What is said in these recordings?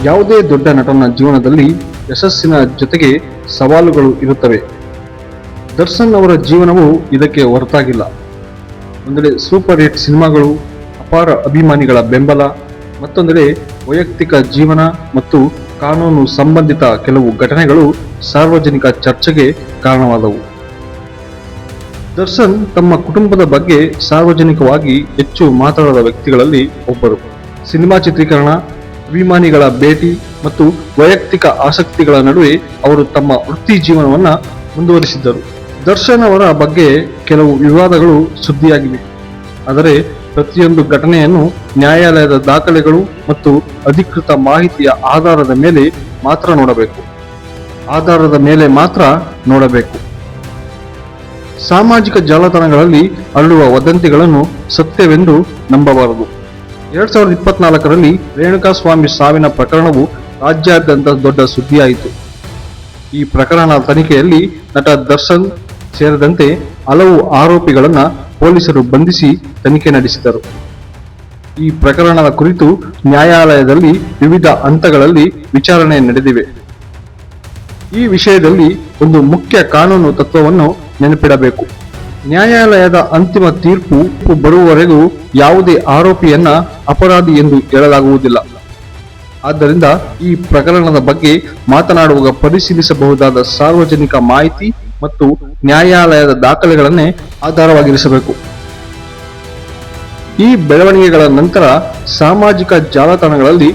ಯಾವುದೇ ದೊಡ್ಡ ನಟನ ಜೀವನದಲ್ಲಿ ಯಶಸ್ಸಿನ ಜೊತೆಗೆ ಸವಾಲುಗಳು ಇರುತ್ತವೆ. ದರ್ಶನ್ ಅವರ ಜೀವನವು ಇದಕ್ಕೆ ಹೊರತಾಗಿಲ್ಲ. ಒಂದೆಡೆ ಸೂಪರ್ ಹಿಟ್ ಸಿನಿಮಾಗಳು, ಅಪಾರ ಅಭಿಮಾನಿಗಳ ಬೆಂಬಲ, ಮತ್ತೊಂದೆಡೆ ವೈಯಕ್ತಿಕ ಜೀವನ ಮತ್ತು ಕಾನೂನು ಸಂಬಂಧಿತ ಕೆಲವು ಘಟನೆಗಳು ಸಾರ್ವಜನಿಕ ಚರ್ಚೆಗೆ ಕಾರಣವಾದವು. ದರ್ಶನ್ ತಮ್ಮ ಕುಟುಂಬದ ಬಗ್ಗೆ ಸಾರ್ವಜನಿಕವಾಗಿ ಹೆಚ್ಚು ಮಾತನಾಡದ ವ್ಯಕ್ತಿಗಳಲ್ಲಿ ಒಬ್ಬರು. ಸಿನಿಮಾ ಚಿತ್ರೀಕರಣ, ಅಭಿಮಾನಿಗಳ ಭೇಟಿ ಮತ್ತು ವೈಯಕ್ತಿಕ ಆಸಕ್ತಿಗಳ ನಡುವೆ ಅವರು ತಮ್ಮ ವೃತ್ತಿ ಜೀವನವನ್ನ ಮುಂದುವರಿಸಿದ್ದರು. ದರ್ಶನ್ ಅವರ ಬಗ್ಗೆ ಕೆಲವು ವಿವಾದಗಳು ಸುದ್ದಿಯಾಗಿವೆ. ಆದರೆ ಪ್ರತಿಯೊಂದು ಘಟನೆಯನ್ನು ನ್ಯಾಯಾಲಯದ ದಾಖಲೆಗಳು ಮತ್ತು ಅಧಿಕೃತ ಮಾಹಿತಿಯ ಆಧಾರದ ಮೇಲೆ ಮಾತ್ರ ನೋಡಬೇಕು. ಸಾಮಾಜಿಕ ಜಾಲತಾಣಗಳಲ್ಲಿ ಹರಡುವ ವದಂತಿಗಳನ್ನು ಸತ್ಯವೆಂದು ನಂಬಬಾರದು. 2024ರಲ್ಲಿ ರೇಣುಕಾಸ್ವಾಮಿ ಸಾವಿನ ಪ್ರಕರಣವು ರಾಜ್ಯಾದ್ಯಂತ ದೊಡ್ಡ ಸುದ್ದಿಯಾಯಿತು. ಈ ಪ್ರಕರಣದ ತನಿಖೆಯಲ್ಲಿ ನಟ ದರ್ಶನ್ ಸೇರಿದಂತೆ ಹಲವು ಆರೋಪಿಗಳನ್ನ ಪೊಲೀಸರು ಬಂಧಿಸಿ ತನಿಖೆ ನಡೆಸಿದರು. ಈ ಪ್ರಕರಣದ ಕುರಿತು ನ್ಯಾಯಾಲಯದಲ್ಲಿ ವಿವಿಧ ಹಂತಗಳಲ್ಲಿ ವಿಚಾರಣೆ ನಡೆದಿವೆ. ಈ ವಿಷಯದಲ್ಲಿ ಒಂದು ಮುಖ್ಯ ಕಾನೂನು ತತ್ವವನ್ನು ನೆನಪಿಡಬೇಕು. ನ್ಯಾಯಾಲಯದ ಅಂತಿಮ ತೀರ್ಪು ಬರುವವರೆಗೂ ಯಾವುದೇ ಆರೋಪಿಯನ್ನ ಅಪರಾಧಿ ಎಂದು ಹೇಳಲಾಗುವುದಿಲ್ಲ. ಆದ್ದರಿಂದ ಈ ಪ್ರಕರಣದ ಬಗ್ಗೆ ಮಾತನಾಡುವಾಗ ಪರಿಶೀಲಿಸಬಹುದಾದ ಸಾರ್ವಜನಿಕ ಮಾಹಿತಿ ಮತ್ತು ನ್ಯಾಯಾಲಯದ ದಾಖಲೆಗಳನ್ನೇ ಆಧಾರವಾಗಿರಿಸಬೇಕು. ಈ ಬೆಳವಣಿಗೆಗಳ ನಂತರ ಸಾಮಾಜಿಕ ಜಾಲತಾಣಗಳಲ್ಲಿ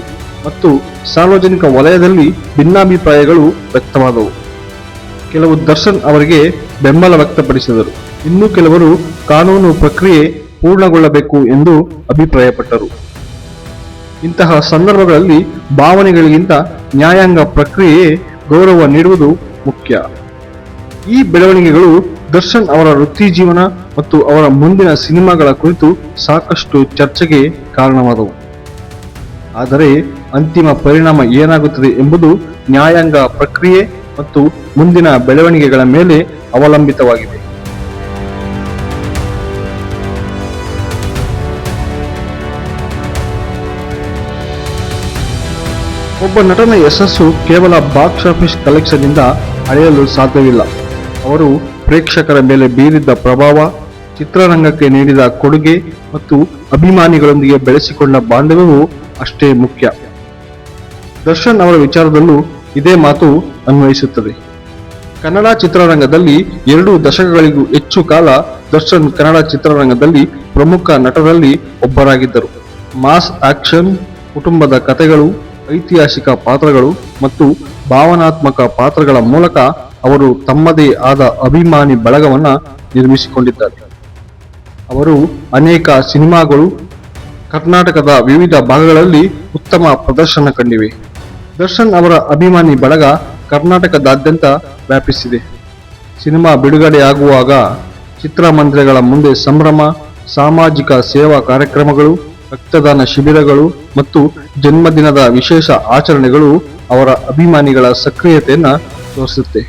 ಮತ್ತು ಸಾರ್ವಜನಿಕ ವಲಯದಲ್ಲಿ ಭಿನ್ನಾಭಿಪ್ರಾಯಗಳು ವ್ಯಕ್ತವಾದವು. ಕೆಲವು ದರ್ಶನ್ ಅವರಿಗೆ ಬೆಂಬಲ ವ್ಯಕ್ತಪಡಿಸಿದರು, ಇನ್ನು ಕೆಲವರು ಕಾನೂನು ಪ್ರಕ್ರಿಯೆ ಪೂರ್ಣಗೊಳ್ಳಬೇಕು ಎಂದು ಅಭಿಪ್ರಾಯಪಟ್ಟರು. ಇಂತಹ ಸಂದರ್ಭಗಳಲ್ಲಿ ಭಾವನೆಗಳಿಗಿಂತ ನ್ಯಾಯಾಂಗ ಪ್ರಕ್ರಿಯೆಯೇ ಗೌರವ ನೀಡುವುದು ಮುಖ್ಯ. ಈ ಬೆಳವಣಿಗೆಗಳು ದರ್ಶನ್ ಅವರ ವೃತ್ತಿ ಜೀವನ ಮತ್ತು ಅವರ ಮುಂದಿನ ಸಿನಿಮಾಗಳ ಕುರಿತು ಸಾಕಷ್ಟು ಚರ್ಚೆಗೆ ಕಾರಣವಾದವು. ಆದರೆ ಅಂತಿಮ ಪರಿಣಾಮ ಏನಾಗುತ್ತದೆ ಎಂಬುದು ನ್ಯಾಯಾಂಗ ಪ್ರಕ್ರಿಯೆ ಮತ್ತು ಮುಂದಿನ ಬೆಳವಣಿಗೆಗಳ ಮೇಲೆ ಅವಲಂಬಿತವಾಗಿದೆ. ಒಬ್ಬ ನಟನ ಯಶಸ್ಸು ಕೇವಲ ಬಾಕ್ಸ್ ಆಫೀಸ್ ಕಲೆಕ್ಷನ್ ಇಂದ ಅಳೆಯಲು ಸಾಧ್ಯವಿಲ್ಲ. ಅವರು ಪ್ರೇಕ್ಷಕರ ಮೇಲೆ ಬೀರಿದ್ದ ಪ್ರಭಾವ, ಚಿತ್ರರಂಗಕ್ಕೆ ನೀಡಿದ ಕೊಡುಗೆ ಮತ್ತು ಅಭಿಮಾನಿಗಳೊಂದಿಗೆ ಬೆಳೆಸಿಕೊಂಡ ಬಾಂಧವ್ಯವು ಅಷ್ಟೇ ಮುಖ್ಯ. ದರ್ಶನ್ ಅವರ ವಿಚಾರದಲ್ಲೂ ಇದೇ ಮಾತು ಅನ್ವಯಿಸುತ್ತದೆ. ಕನ್ನಡ ಚಿತ್ರರಂಗದಲ್ಲಿ 2 ದಶಕಗಳಿಗೂ ಹೆಚ್ಚು ಕಾಲ ದರ್ಶನ್ ಕನ್ನಡ ಚಿತ್ರರಂಗದಲ್ಲಿ ಪ್ರಮುಖ ನಟರಲ್ಲಿ ಒಬ್ಬರಾಗಿದ್ದರು. ಮಾಸ್ ಆಕ್ಷನ್, ಕುಟುಂಬದ ಕಥೆಗಳು, ಐತಿಹಾಸಿಕ ಪಾತ್ರಗಳು ಮತ್ತು ಭಾವನಾತ್ಮಕ ಪಾತ್ರಗಳ ಮೂಲಕ ಅವರು ತಮ್ಮದೇ ಆದ ಅಭಿಮಾನಿ ಬಳಗವನ್ನ ನಿರ್ಮಿಸಿಕೊಂಡಿದ್ದಾರೆ. ಅವರು ಅನೇಕ ಸಿನಿಮಾಗಳು ಕರ್ನಾಟಕದ ವಿವಿಧ ಭಾಗಗಳಲ್ಲಿ ಉತ್ತಮ ಪ್ರದರ್ಶನ ಕಂಡಿವೆ. ದರ್ಶನ್ ಅವರ ಅಭಿಮಾನಿ ಬಳಗ ಕರ್ನಾಟಕದಾದ್ಯಂತ ವ್ಯಾಪಿಸಿದೆ. ಸಿನಿಮಾ ಬಿಡುಗಡೆಯಾಗುವಾಗ ಚಿತ್ರಮಂದಿರಗಳ ಮುಂದೆ ಸಂಭ್ರಮ, ಸಾಮಾಜಿಕ ಸೇವಾ ಕಾರ್ಯಕ್ರಮಗಳು, ರಕ್ತದಾನ ಶಿಬಿರಗಳು ಮತ್ತು ಜನ್ಮದಿನದ ವಿಶೇಷ ಆಚರಣೆಗಳು ಅವರ ಅಭಿಮಾನಿಗಳ ಸಕ್ರಿಯತೆಯನ್ನ ತೋರಿಸುತ್ತೆ.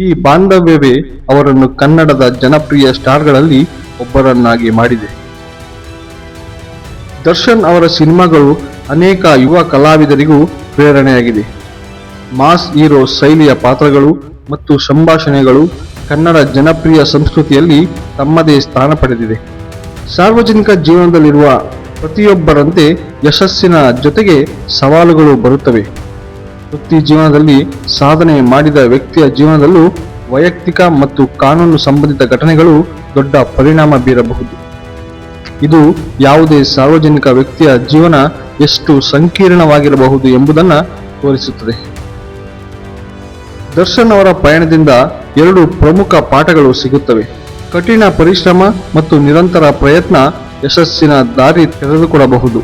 ಈ ಬಾಂಧವ್ಯವೇ ಅವರನ್ನು ಕನ್ನಡದ ಜನಪ್ರಿಯ ಸ್ಟಾರ್ಗಳಲ್ಲಿ ಒಬ್ಬರನ್ನಾಗಿ ಮಾಡಿದೆ. ದರ್ಶನ್ ಅವರ ಸಿನಿಮಾಗಳು ಅನೇಕ ಯುವ ಕಲಾವಿದರಿಗೂ ಪ್ರೇರಣೆಯಾಗಿದೆ. ಮಾಸ್ ಹೀರೋ ಶೈಲಿಯ ಪಾತ್ರಗಳು ಮತ್ತು ಸಂಭಾಷಣೆಗಳು ಕನ್ನಡ ಜನಪ್ರಿಯ ಸಂಸ್ಕೃತಿಯಲ್ಲಿ ತಮ್ಮದೇ ಸ್ಥಾನ ಪಡೆದಿದೆ. ಸಾರ್ವಜನಿಕ ಜೀವನದಲ್ಲಿರುವ ಪ್ರತಿಯೊಬ್ಬರಂತೆ ಯಶಸ್ಸಿನ ಜೊತೆಗೆ ಸವಾಲುಗಳು ಬರುತ್ತವೆ. ವೃತ್ತಿ ಜೀವನದಲ್ಲಿ ಸಾಧನೆ ಮಾಡಿದ ವ್ಯಕ್ತಿಯ ಜೀವನದಲ್ಲೂ ವೈಯಕ್ತಿಕ ಮತ್ತು ಕಾನೂನು ಸಂಬಂಧಿತ ಘಟನೆಗಳು ದೊಡ್ಡ ಪರಿಣಾಮ ಬೀರಬಹುದು. ಇದು ಯಾವುದೇ ಸಾರ್ವಜನಿಕ ವ್ಯಕ್ತಿಯ ಜೀವನ ಎಷ್ಟು ಸಂಕೀರ್ಣವಾಗಿರಬಹುದು ಎಂಬುದನ್ನು ತೋರಿಸುತ್ತದೆ. ದರ್ಶನ್ ಅವರ ಪಯಣದಿಂದ 2 ಪ್ರಮುಖ ಪಾಠಗಳು ಸಿಗುತ್ತವೆ. ಕಠಿಣ ಪರಿಶ್ರಮ ಮತ್ತು ನಿರಂತರ ಪ್ರಯತ್ನ ಯಶಸ್ಸಿನ ದಾರಿ ತೆರೆದುಕೊಡಬಹುದು.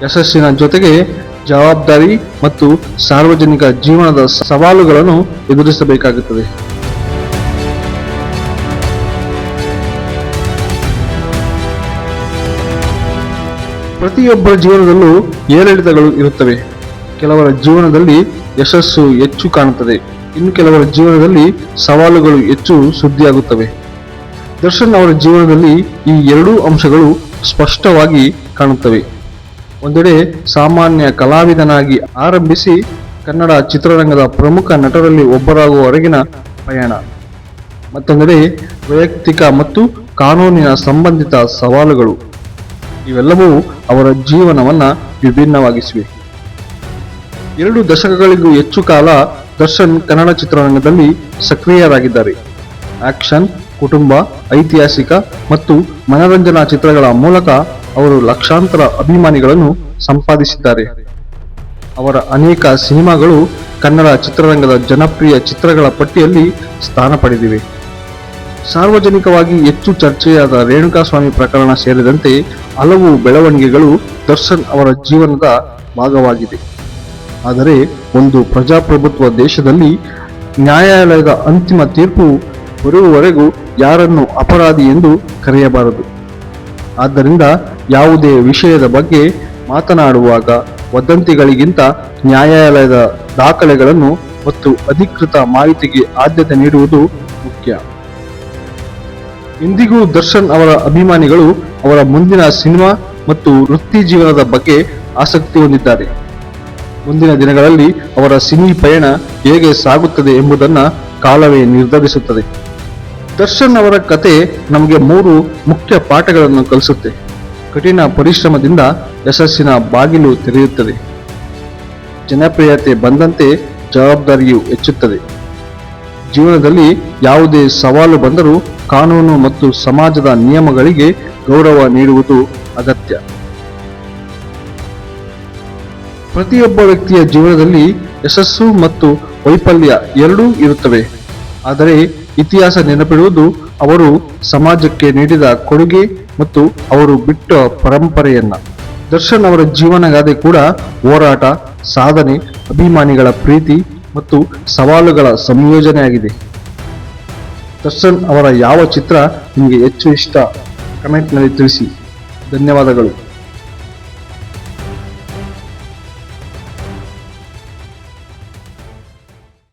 ಯಶಸ್ಸಿನ ಜೊತೆಗೆ ಜವಾಬ್ದಾರಿ ಮತ್ತು ಸಾರ್ವಜನಿಕ ಜೀವನದ ಸವಾಲುಗಳನ್ನು ಎದುರಿಸಬೇಕಾಗುತ್ತದೆ. ಪ್ರತಿಯೊಬ್ಬರ ಜೀವನದಲ್ಲೂ ಏರಿಳಿತಗಳು ಇರುತ್ತವೆ. ಕೆಲವರ ಜೀವನದಲ್ಲಿ ಯಶಸ್ಸು ಹೆಚ್ಚು ಕಾಣುತ್ತದೆ, ಇನ್ನು ಕೆಲವರ ಜೀವನದಲ್ಲಿ ಸವಾಲುಗಳು ಹೆಚ್ಚು ಸುದ್ದಿಯಾಗುತ್ತವೆ. ದರ್ಶನ್ ಅವರ ಜೀವನದಲ್ಲಿ ಈ 2 ಅಂಶಗಳು ಸ್ಪಷ್ಟವಾಗಿ ಕಾಣುತ್ತವೆ. ಒಂದೆಡೆ ಸಾಮಾನ್ಯ ಕಲಾವಿದನಾಗಿ ಆರಂಭಿಸಿ ಕನ್ನಡ ಚಿತ್ರರಂಗದ ಪ್ರಮುಖ ನಟರಲ್ಲಿ ಒಬ್ಬರಾಗುವವರೆಗಿನ ಪಯಣ, ಮತ್ತೊಂದೆಡೆ ವೈಯಕ್ತಿಕ ಮತ್ತು ಕಾನೂನಿನ ಸಂಬಂಧಿತ ಸವಾಲುಗಳು, ಇವೆಲ್ಲವೂ ಅವರ ಜೀವನವನ್ನ ವಿಭಿನ್ನವಾಗಿಸಿವೆ. 2 ದಶಕಗಳಿಗೂ ಹೆಚ್ಚು ಕಾಲ ದರ್ಶನ್ ಕನ್ನಡ ಚಿತ್ರರಂಗದಲ್ಲಿ ಸಕ್ರಿಯರಾಗಿದ್ದಾರೆ. ಆಕ್ಷನ್, ಕುಟುಂಬ, ಐತಿಹಾಸಿಕ ಮತ್ತು ಮನರಂಜನಾ ಚಿತ್ರಗಳ ಮೂಲಕ ಅವರು ಲಕ್ಷಾಂತರ ಅಭಿಮಾನಿಗಳನ್ನು ಸಂಪಾದಿಸಿದ್ದಾರೆ. ಅವರ ಅನೇಕ ಸಿನಿಮಾಗಳು ಕನ್ನಡ ಚಿತ್ರರಂಗದ ಜನಪ್ರಿಯ ಚಿತ್ರಗಳ ಪಟ್ಟಿಯಲ್ಲಿ ಸ್ಥಾನ ಪಡೆದಿವೆ. ಸಾರ್ವಜನಿಕವಾಗಿ ಹೆಚ್ಚು ಚರ್ಚೆಯಾದ ರೇಣುಕಾಸ್ವಾಮಿ ಪ್ರಕರಣ ಸೇರಿದಂತೆ ಹಲವು ಬೆಳವಣಿಗೆಗಳು ದರ್ಶನ್ ಅವರ ಜೀವನದ ಭಾಗವಾಗಿದೆ. ಆದರೆ ಒಂದು ಪ್ರಜಾಪ್ರಭುತ್ವ ದೇಶದಲ್ಲಿ ನ್ಯಾಯಾಲಯದ ಅಂತಿಮ ತೀರ್ಪು ಬರುವವರೆಗೂ ಯಾರನ್ನು ಅಪರಾಧಿ ಎಂದು ಕರೆಯಬಾರದು. ಆದ್ದರಿಂದ ಯಾವುದೇ ವಿಷಯದ ಬಗ್ಗೆ ಮಾತನಾಡುವಾಗ ವದಂತಿಗಳಿಗಿಂತ ನ್ಯಾಯಾಲಯದ ದಾಖಲೆಗಳನ್ನು ಮತ್ತು ಅಧಿಕೃತ ಮಾಹಿತಿಗೆ ಆದ್ಯತೆ ನೀಡುವುದು ಮುಖ್ಯ. ಇಂದಿಗೂ ದರ್ಶನ್ ಅವರ ಅಭಿಮಾನಿಗಳು ಅವರ ಮುಂದಿನ ಸಿನಿಮಾ ಮತ್ತು ವೃತ್ತಿ ಜೀವನದ ಬಗ್ಗೆ ಆಸಕ್ತಿ ಹೊಂದಿದ್ದಾರೆ. ಮುಂದಿನ ದಿನಗಳಲ್ಲಿ ಅವರ ಸಿನಿ ಪಯಣ ಹೇಗೆ ಸಾಗುತ್ತದೆ ಎಂಬುದನ್ನು ಕಾಲವೇ ನಿರ್ಧರಿಸುತ್ತದೆ. ದರ್ಶನ್ ಅವರ ಕತೆ ನಮಗೆ 3 ಮುಖ್ಯ ಪಾಠಗಳನ್ನು ಕಲಿಸುತ್ತೆ. ಕಠಿಣ ಪರಿಶ್ರಮದಿಂದ ಯಶಸ್ಸಿನ ಬಾಗಿಲು ತೆರೆಯುತ್ತದೆ. ಜನಪ್ರಿಯತೆ ಬಂದಂತೆ ಜವಾಬ್ದಾರಿಯು ಹೆಚ್ಚುತ್ತದೆ. ಜೀವನದಲ್ಲಿ ಯಾವುದೇ ಸವಾಲು ಬಂದರೂ ಕಾನೂನು ಮತ್ತು ಸಮಾಜದ ನಿಯಮಗಳಿಗೆ ಗೌರವ ನೀಡುವುದು ಅಗತ್ಯ. ಪ್ರತಿಯೊಬ್ಬ ವ್ಯಕ್ತಿಯ ಜೀವನದಲ್ಲಿ ಯಶಸ್ಸು ಮತ್ತು ವೈಫಲ್ಯ ಎರಡೂ ಇರುತ್ತವೆ. ಆದರೆ ಇತಿಹಾಸ ನೆನಪಿಡುವುದು ಅವರು ಸಮಾಜಕ್ಕೆ ನೀಡಿದ ಕೊಡುಗೆ ಮತ್ತು ಅವರು ಬಿಟ್ಟ ಪರಂಪರೆಯನ್ನ. ದರ್ಶನ್ ಅವರ ಜೀವನಗಾಥೆ ಕೂಡ ಹೋರಾಟ, ಸಾಧನೆ, ಅಭಿಮಾನಿಗಳ ಪ್ರೀತಿ ಮತ್ತು ಸವಾಲುಗಳ ಸಂಯೋಜನೆಯಾಗಿದೆ. ದರ್ಶನ್ ಅವರ ಯಾವ ಚಿತ್ರ ನಿಮಗೆ ಹೆಚ್ಚು ಇಷ್ಟ? ಕಮೆಂಟ್ನಲ್ಲಿ ತಿಳಿಸಿ. ಧನ್ಯವಾದಗಳು.